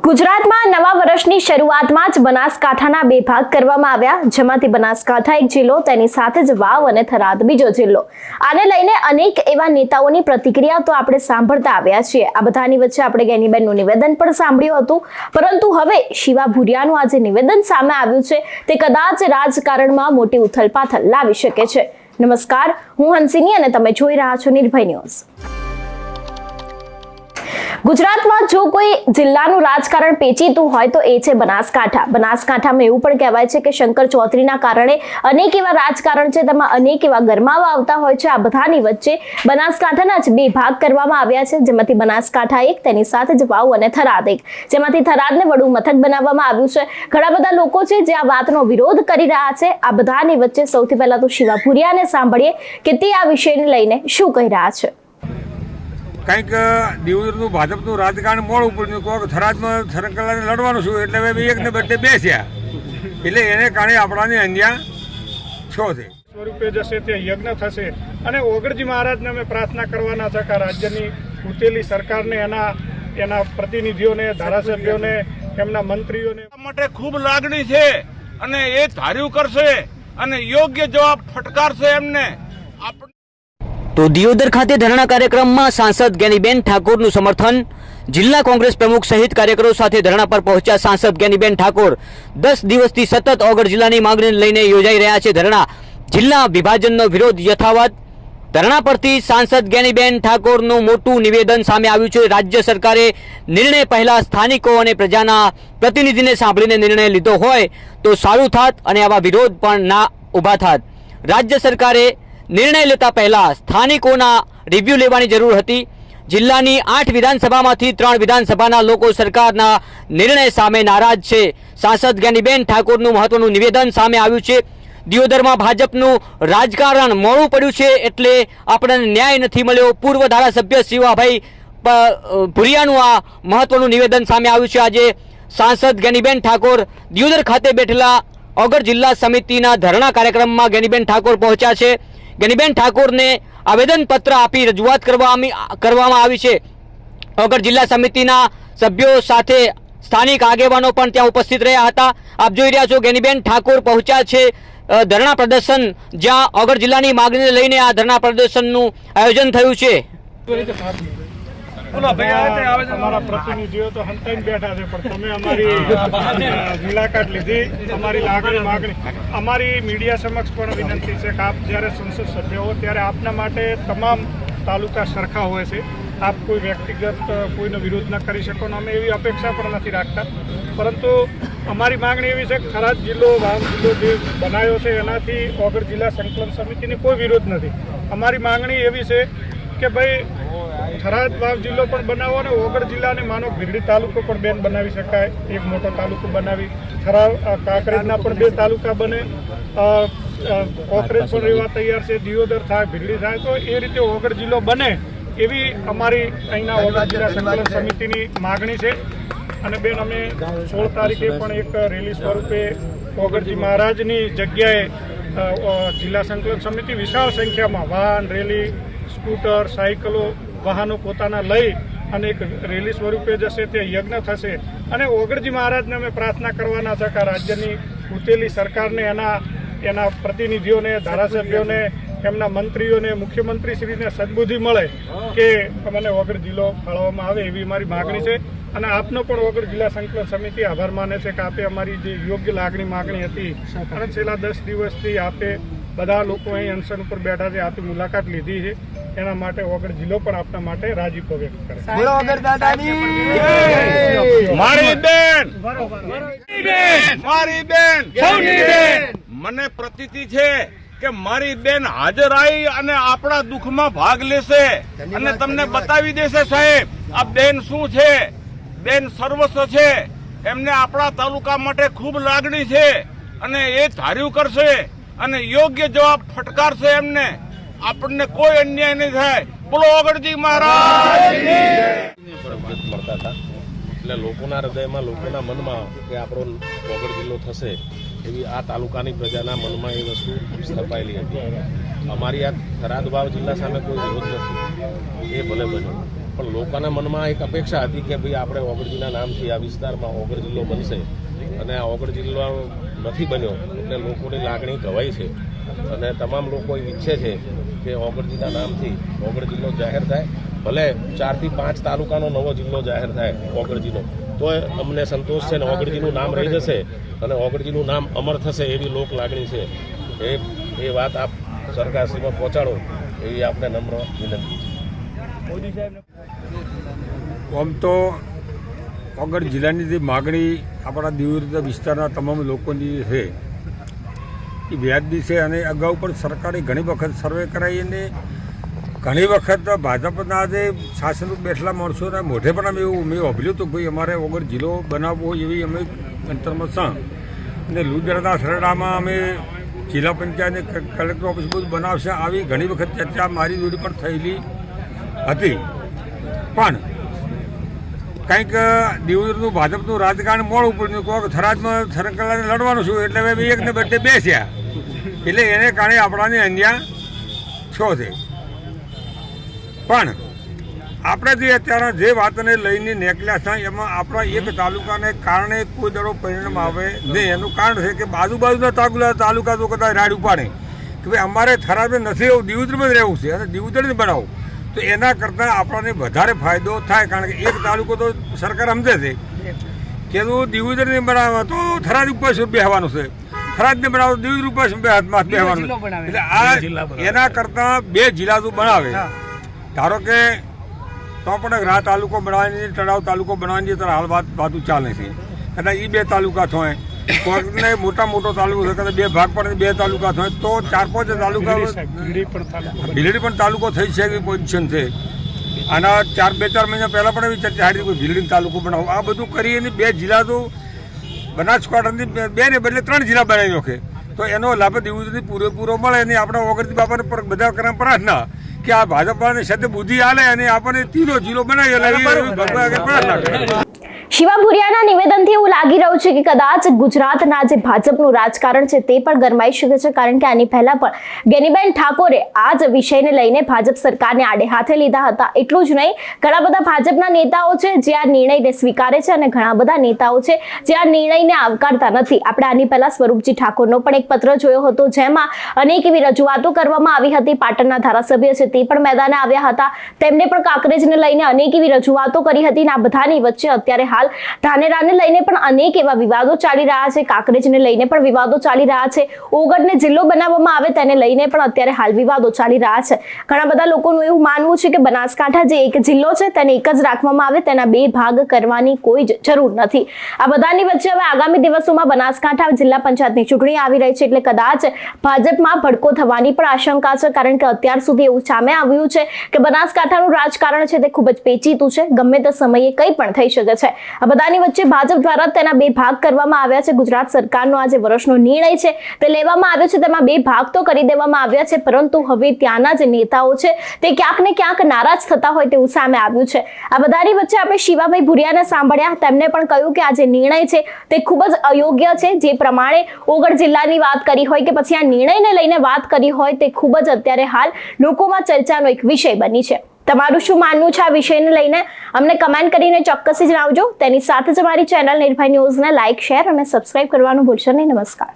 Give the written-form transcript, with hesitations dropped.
ગુજરાતમાં નવા વર્ષની શરૂઆતમાં જ બનાસકાંઠાના બે ભાગ કરવામાં આવ્યા, જેમાંથી બનાસકાંઠા એક જિલ્લો, તેની સાથે જ વાવ અને થરાદ બીજો જિલ્લો. આને લઈને અનેક એવા નેતાઓની પ્રતિક્રિયા તો આપણે સાંભળતા આવ્યા છીએ. આ બધાની વચ્ચે આપણે ગેનીબેનનું નિવેદન પણ સાંભળ્યું હતું, પરંતુ હવે શિવા ભુરિયાનું આ જે નિવેદન સામે આવ્યું છે તે કદાચ રાજકારણમાં મોટી ઉથલપાથલ લાવી શકે છે. નમસ્કાર, હું હંસિની અને તમે જોઈ રહ્યા છો નિર્ભય ન્યૂઝ. ગુજરાતમાં જો કોઈ જિલ્લાનું રાજકારણ પેચીતું હોય તો એ છે બનાસકાંઠા. બનાસકાંઠામાં એવું પણ કહેવાય છે કે શંકર ચૌધરીના કારણે અનેક એવા રાજકારણ છે, તેમાં અનેક એવા ગરમાવા આવતા હોય છે. આ બધાની વચ્ચે બનાસકાંઠાના જ બે ભાગ કરવામાં આવ્યા છે, જેમાંથી બનાસકાંઠા એક, તેની સાથે જ વાવ અને થરાદ એક, જેમાંથી થરાદને વડુ મથક બનાવવામાં આવ્યું છે. ઘણા બધા લોકો છે જે આ વાતનો વિરોધ કરી રહ્યા છે. આ બધાની વચ્ચે સૌથી પહેલા તો શિવા ભુરિયાને સાંભળીએ કે તે આ વિષયને લઈને શું કહી રહ્યા છે. કંઈક દિવસનું ભાજપનું રાજકારણ મોડું પડ્યું, કોઈ થરાદમાં સરકલાને લડવાનું છું એટલે હવે એકને બદલે બે થયા, એટલે એને કારણે આપણાને અહીંયા છો છે સ્વરૂપે જશે તે યજ્ઞ થશે. અને ઓગળજી મહારાજને અમે પ્રાર્થના કરવાના છે કે રાજ્યની ઉતેલી સરકારને એના પ્રતિનિધિઓને, ધારાસભ્યોને, એમના મંત્રીઓને માટે ખૂબ લાગણી છે અને એ ધાર્યું કરશે અને યોગ્ય જવાબ ફટકારશે એમને. તો દિયોદર ખાતે ધરણા કાર્યક્રમમાં સાંસદ ગેનીબેન ઠાકોરનું સમર્થન. જિલ્લા કોંગ્રેસ પ્રમુખ સહિત કાર્યકરો સાથે ધરણા પર પહોંચ્યા સાંસદ ગેનીબેન ઠાકોર. 10 દિવસથી સતત ઓગળ જિલ્લાની માંગણીને લઈને યોજાઈ રહ્યા છે ધરણા. જિલ્લા વિભાજનનો વિરોધ યથાવત. ધરણા પરથી સાંસદ ગેનીબેન ઠાકોરનું મોટું નિવેદન સામે આવ્યું છે. રાજ્ય સરકારે નિર્ણય પહેલા સ્થાનિકો અને પ્રજાના પ્રતિનિધિને સાંભળીને નિર્ણય લીધો હોય તો સારું થાત અને આવા વિરોધ પણ ના ઊભા થાત. રાજ્ય સરકારે નિર્ણય લેતા પહેલા સ્થાનિકોના રિવ્યુ લેવાની જરૂર હતી. જિલ્લાની 8 વિધાનસભામાંથી 3 વિધાનસભાના લોકો સરકારના નિર્ણય સામે નારાજ છે. સાંસદ ગેનીબેન ઠાકોરનું મહત્વનું નિવેદન સામે આવ્યું છે. દિયોદરમાં ભાજપનું રાજકારણ મોડું પડ્યું છે એટલે આપણને ન્યાય નથી મળ્યો. પૂર્વ ધારાસભ્ય શિવાભાઈ ભુરિયાનું આ મહત્વનું નિવેદન સામે આવ્યું છે. આજે સાંસદ ગેનીબેન ઠાકોર દિયોદર ખાતે બેઠેલા ઓગળ જિલ્લા સમિતિના ધરણા કાર્યક્રમમાં ગેનીબેન ઠાકોર પહોંચ્યા છે. ગેનીબેન ઠાકોરને આવેદનપત્ર આપી રજૂઆત કરવામાં આવી છે. ઓગળ જિલ્લા સમિતિના સભ્યો સાથે સ્થાનિક આગેવાનો પણ ત્યાં ઉપસ્થિત રહ્યા હતા. આપ જોઈ રહ્યા છો ગેનીબેન ઠાકોર પહોંચ્યા છે ધરણા પ્રદર્શન, જ્યાં ઓગળ જિલ્લાની માગણીને લઈને આ ધરણા પ્રદર્શનનું આયોજન થયું છે. અમારા પ્રતિનિધિઓ તો હંતાઈને બેઠા છે, પણ તમે અમારી મુલાકાત લીધી, અમારી માગણી અમારી મીડિયા સમક્ષ પણ વિનંતી છે કે આપ જ્યારે સંસદ સભ્ય હો ત્યારે આપના માટે તમામ તાલુકા સરખા હોય છે. આપ કોઈ વ્યક્તિગત કોઈનો વિરોધ ન કરી શકો ને અમે એવી અપેક્ષા પણ નથી રાખતા. પરંતુ અમારી માગણી એવી છે કે થરાદ જિલ્લો, વાવ જિલ્લો જે બનાવ્યો છે એનાથી ઓગળ જિલ્લા સંકલન સમિતિને કોઈ વિરોધ નથી. અમારી માગણી એવી છે કે ભાઈ થરાદ વાવ જિલ્લો પણ બનાવો અને ઓગળ જિલ્લાને માનો ભીરડી તાલુકો પણ બેન બનાવી શકાય, એક મોટો તાલુકો બનાવી. થરાદ કાંકરેજના પણ 2 તાલુકા બને, કોકરેજ પણ રહેવા તૈયાર છે, દિયોદર થાય, ભીરડી થાય, તો એ રીતે ઓગળ જિલ્લો બને એવી અમારી અહીંના ઓગળ જિલ્લા સંકલન સમિતિની માગણી છે. અને બેન અમે 16 તારીખે પણ એક રેલી સ્વરૂપે ઓગળજી મહારાજની જગ્યાએ જિલ્લા સંકલન સમિતિ વિશાળ સંખ્યામાં વાહન, રેલી, સ્કૂટર, સાયકલો, વાહનો પોતાના લઈ અને એક રેલી સ્વરૂપે જશે, તે યજ્ઞ થશે. અને ઓગળજી મહારાજને અમે પ્રાર્થના કરવાના છે કે રાજ્યની ઉતેલી સરકારને એના પ્રતિનિધિઓને, ધારાસભ્યોને, એમના મંત્રીઓને, મુખ્યમંત્રીશ્રીને સદબુદ્ધિ મળે કે અમને ઓગળ જિલ્લો ફાળવવામાં આવે એવી અમારી માગણી છે. અને આપનો પણ ઓગળ જિલ્લા સંકલન સમિતિ આભાર માને છે કે આપે અમારી જે યોગ્ય માગણી હતી અને છેલ્લા 10 દિવસથી આપે બધા લોકો અહીં અનશન ઉપર બેઠા છે, આપે મુલાકાત લીધી છે, એના માટે ઓગળ જિલ્લો પણ આપના માટે રાજીપો વ્યક્ત કરે. મને પ્રતીતિ છે કે મારી બેન હાજર આવી અને આપણા દુઃખમાં ભાગ લેશે અને તમને બતાવી દેશે સાહેબ આ બેન શું છે. બેન સર્વસ્વ છે, એમને આપણા તાલુકા માટે ખૂબ લાગણી છે અને એ ધાર્યું કરશે અને યોગ્ય જવાબ ફટકારશે એમને. આપણને કોઈ અન્યાય નહીં થાય. બોલો ઓગળજી મહારાજ. એટલે લોકોના હૃદયમાં, લોકોના મનમાં કે આપણો ઓગળ જિલ્લો થશે એવી આ તાલુકાની પ્રજાના મનમાં એ વસ્તુ સ્થપાયેલી હતી. અમારી આ થરાદ વાવ જિલ્લા સામે કોઈ વિરોધ નથી, એ ભલે બન્યો. પણ લોકોના મનમાં એક અપેક્ષા હતી કે ભાઈ આપણે ઓગળજીના નામથી આ વિસ્તારમાં ઓગળ જિલ્લો બનશે અને આ ઓગળ જિલ્લો નથી બન્યો એટલે લોકોની લાગણી ઘવાઈ છે અને તમામ લોકો ઈચ્છે છે કે ઓગળજીના નામથી ઓગળ જિલ્લો જાહેર થાય, ભલે 4 થી 5 તાલુકાનો નવો જિલ્લો જાહેર થાય ઓગળજીનો, તો અમને સંતોષ છે ને ઓગળજીનું નામ રહી જશે અને ઓગળજીનું નામ અમર થશે એવી લોક લાગણી છે. એ વાત આપ સરકારશ્રીમાં પહોંચાડો એવી આપને નમ્ર વિનંતી છે. આમ તો ઓગળ જિલ્લાની જે માગણી આપણા દીવ વિસ્તારના તમામ લોકોની છે એ વ્યાજબી છે અને અગાઉ પણ સરકારે ઘણી વખત સર્વે કરાવી અને ઘણી વખત ભાજપના જે શાસન બેઠેલા માણસોના મોઢે પણ અમે એવું મેં વાપર્યું હતું ભાઈ અમારે ઓગળ જિલ્લો બનાવવો એવી અમે અંતરમાં છે અને લુજરાના સરડામાં અમે જિલ્લા પંચાયત કલેક્ટર ઓફિસ બધું બનાવશે આવી ઘણી વખત ચર્ચા મારી જોડે પણ થયેલી હતી. પણ કંઈક દિવસનું ભાજપનું રાજકારણ મોડું પડ્યું કોઈક થરાદમાં સરકલાને લડવાનું છું એટલે હવે એકને બદલે બેસ્યા એટલે એને કારણે આપણાને અન્યાય છો છે. પણ આપણે જે અત્યારે જે વાતને લઈને નીકળ્યા છે એમાં આપણા એક તાલુકાને કારણે કોઈ દડો પરિણામ આવે નહીં. એનું કારણ છે કે બાજુના તાલુકા તો કદાચ રાડ ઉપાડે કે ભાઈ અમારે થરાદમાં નથી એવું દિવદરમાં જ રહેવું છે અને દિવદરને બનાવવું, તો એના કરતાં આપણને વધારે ફાયદો થાય. કારણ કે એક તાલુકો તો સરકાર સમજે છે કે તું દિવદરને બનાવે તો થરાદ ઉપર શું બેસવાનું છે, થરાદને બનાવો તો દિવદર ઉપર શું બેસવાનું, એટલે આ એના કરતાં 2 જિલ્લા તું બનાવે. ધારો કે તો પણ રા તાલુકો બનાવવાની તળાવ તાલુકો બનાવવાની તો હાલ વાતું ચાલે છે. કદાચ એ 2 તાલુકા થાય કોઈને મોટો તાલુકો છે કદાચ 2 ભાગ પડે 2 તાલુકા થાય તો 4-5 તાલુકા ભીલડી પણ તાલુકો થઈ છે એવી પોઝિશન છે. આના 2-4 મહિના પહેલાં પણ એવી ચર્ચા હતી કોઈ ભીલડી તાલુકો બનાવો. આ બધું કરી અને 2 જિલ્લા તો બનાસકાંઠાની 2 ને બદલે 3 જિલ્લા બનાવી નાખે તો એનો લાભ દિવસથી પૂરેપૂરો મળે. અને આપણા ઓગળજી બાપાને બધા કરવા પ્રાર્થના કે આ ભાજપાને સદ બુદ્ધિ આલે અને આપણને 3નો જિલ્લો બનાવી પ્રાર્થના. શિવા ભુરિયાના નિવેદનથી એવું લાગી રહ્યું છે કે કદાચ ગુજરાતના જે ભાજપનું રાજકારણ છે તે પણ ગરમાઈ શકે છે. કારણ કે આની પહેલા પણ ગેનીબેન ઠાકોરે આ જ વિષયને લઈને ભાજપ સરકારને આડે હાથે લીધા હતા. એટલું જ નહીં, ઘણા બધા ભાજપના નેતાઓ છે જે આ નિર્ણયને સ્વીકારે છે અને ઘણા બધા નેતાઓ છે જે આ નિર્ણયને આવકારતા નથી. આપણે આની પહેલા સ્વરૂપજી ઠાકોરનો પણ એક પત્ર જોયો હતો જેમાં અનેક એવી રજૂઆતો કરવામાં આવી હતી. પાટણના ધારાસભ્ય છે તે પણ મેદાને આવ્યા હતા, તેમને પણ કાંકરેજને લઈને અનેક એવી રજૂઆતો કરી હતી. અને આ બધાની વચ્ચે અત્યારે હાલ ધાનેરાને લઈને પણ અનેક એવા વિવાદો ચાલી રહ્યા છે, કાંકરેજને લઈને પણ વિવાદો ચાલી રહ્યા છે, ઓગળને જિલ્લો બનાવવામાં આવે તેને લઈને પણ અત્યારે હાલ વિવાદો ચાલી રહ્યા છે. ઘણા બધા લોકોનું એવું માનવું છે કે બનાસકાંઠા જે એક જિલ્લો છે તેને એક જ રાખવામાં આવે, તેના 2 ભાગ કરવાની કોઈ જ જરૂર નથી. આ બધાની વચ્ચે હવે આગામી દિવસોમાં બનાસકાંઠા જિલ્લા પંચાયતની ચૂંટણી આવી રહી છે એટલે કદાચ ભાજપમાં ભડકો થવાની પણ આશંકા છે. કારણ કે અત્યાર સુધી એવું સામે આવ્યું છે કે બનાસકાંઠાનું રાજકારણ છે તે ખૂબ જ પેચીતું છે, ગમે તે સમયે કંઈ પણ થઈ શકે છે. આ બધાની વચ્ચે ભાજપ દ્વારા તેના 2 ભાગ કરવામાં આવ્યા છે. ગુજરાત સરકારનો આ જે વર્ષનો નિર્ણય છે તે લેવામાં આવ્યો છે, તેમાં 2 ભાગ તો કરી દેવામાં આવ્યા છે, પરંતુ હવે ત્યાંના જે નેતાઓ છે તે ક્યાંક ને ક્યાંક નારાજ થતા હોય તેવું સામે આવ્યું છે. આ બધાની વચ્ચે આપણે શિવાભાઈ ભુરિયાને સાંભળ્યા, તેમને પણ કહ્યું કે આ જે નિર્ણય છે તે ખૂબ જ અયોગ્ય છે. જે પ્રમાણે ઓગળ જિલ્લાની વાત કરી હોય કે પછી આ નિર્ણયને લઈને વાત કરી હોય તે ખૂબ જ અત્યારે હાલ લોકોમાં ચર્ચાનો એક વિષય બની છે. તમારું શું માનવું છે આ વિષયને લઈને અમને કમેન્ટ કરીને ચોક્કસથી જણાવજો. તેની સાથે જ અમારી ચેનલ નિર્ભય ન્યૂઝને લાઇક, શેર અને સબસ્ક્રાઇબ કરવાનું ભૂલશો નહીં. નમસ્કાર.